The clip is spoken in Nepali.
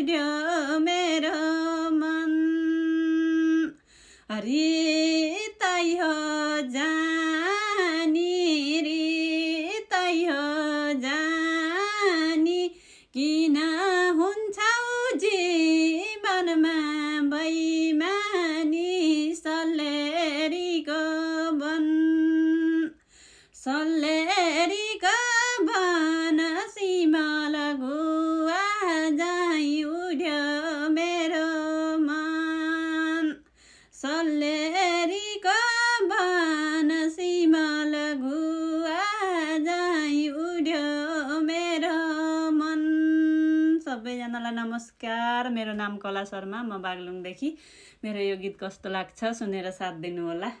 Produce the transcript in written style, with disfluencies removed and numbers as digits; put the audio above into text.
उड्यो मेरो मन रितै हो जानी रितै हो जानी किन हुन्छौ जीवनमा बैमानी सल्लेरीको वन सल्लेरीको वन सिमल गुवा जाइ उड्यो मेरो मन सल्लेरीको वन सिमल गुवा जाइ उड्यो मेरो मन। सबैजनालाई नमस्कार। मेरो नाम कला शर्मा, म बागलुङदेखि। मेरो यो गीत कस्तो लाग्छ सुनेर साथ दिनु होला।